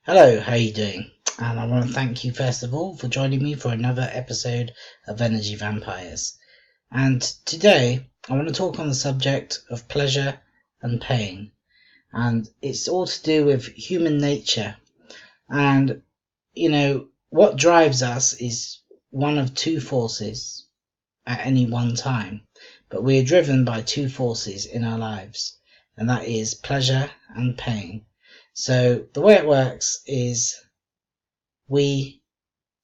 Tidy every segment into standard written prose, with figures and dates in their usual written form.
Hello, how are you doing? And I want to thank you first of all for joining me for another episode of Energy Vampires. And today I want to talk on the subject of pleasure and pain. And it's all to do with human nature. And, what drives us is one of two forces at any one time. But we are driven by two forces in our lives, and that is pleasure and pain. So the way it works is we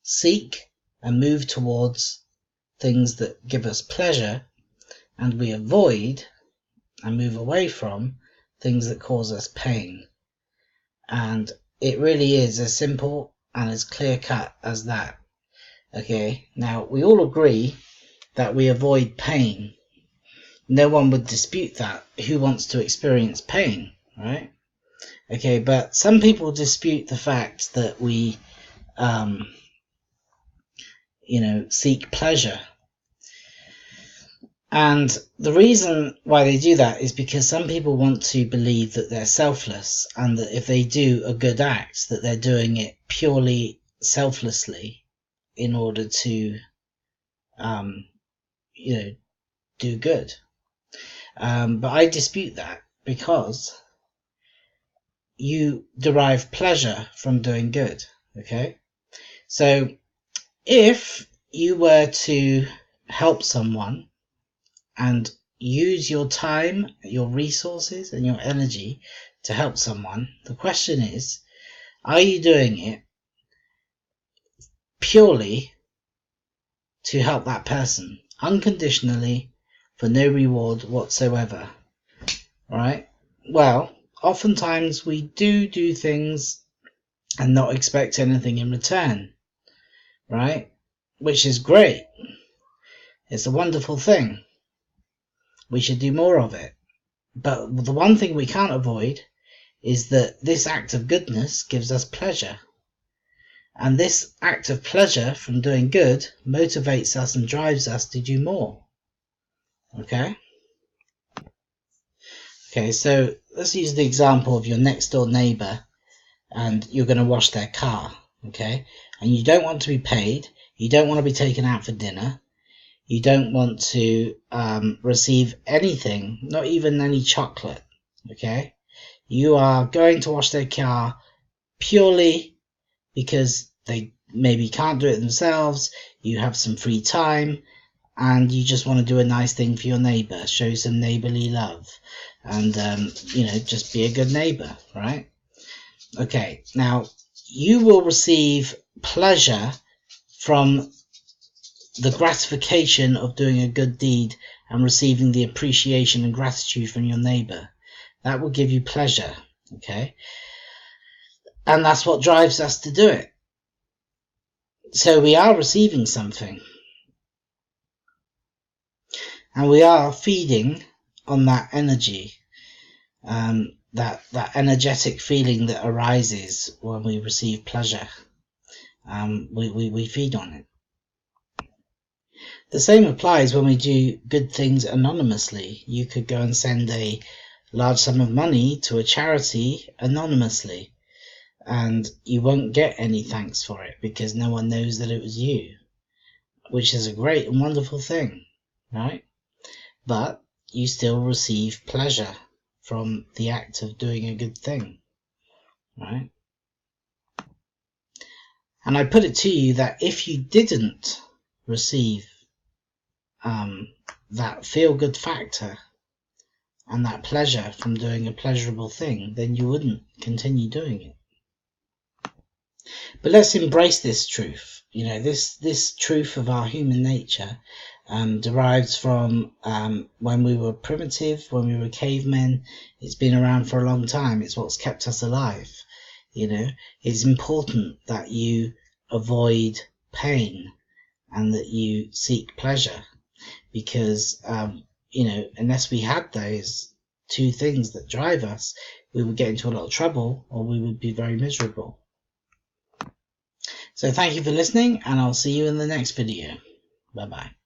seek and move towards things that give us pleasure, and we avoid and move away from things that cause us pain. And it really is as simple and as clear cut as that. Okay, now we all agree that we avoid pain. No one would dispute that. Who wants to experience pain, right? Okay, but some people dispute the fact that we seek pleasure. And the reason why they do that is because some people want to believe that they're selfless, and that if they do a good act, that they're doing it purely selflessly in order to do good. But I dispute that, because you derive pleasure from doing good. Okay, so if you were to help someone and use your time, your resources, and your energy to help someone, the question is, are you doing it purely to help that person, unconditionally, for no reward whatsoever? Right? Well, oftentimes we do things and not expect anything in return, right? Which is great. It's a wonderful thing. We should do more of it. But the one thing we can't avoid is that this act of goodness gives us pleasure. And this act of pleasure from doing good motivates us and drives us to do more. Okay, so let's use the example of your next door neighbor, and you're going to wash their car. Okay, and you don't want to be paid. You don't want to be taken out for dinner. You don't want to receive anything, not even any chocolate. Okay, you are going to wash their car purely because they maybe can't do it themselves. You have some free time, and you just want to do a nice thing for your neighbor, show some neighborly love, and just be a good neighbor, right? Okay, now you will receive pleasure from the gratification of doing a good deed and receiving the appreciation and gratitude from your neighbor. That will give you pleasure. Okay, and that's what drives us to do it. So we are receiving something, and we are feeding on that energy, that energetic feeling that arises when we receive pleasure. We feed on it. The same applies when we do good things anonymously. You could go and send a large sum of money to a charity anonymously, and you won't get any thanks for it because no one knows that it was you, which is a great and wonderful thing, right? But you still receive pleasure from the act of doing a good thing, right? And I put it to you that if you didn't receive that feel-good factor and that pleasure from doing a pleasurable thing, then you wouldn't continue doing it. But let's embrace this truth. This truth of our human nature derives from when we were primitive, when we were cavemen. It's been around for a long time. It's what's kept us alive. It's important that you avoid pain and that you seek pleasure, because unless we had those two things that drive us, we would get into a lot of trouble, or we would be very miserable. So thank you for listening, and I'll see you in the next video. Bye bye.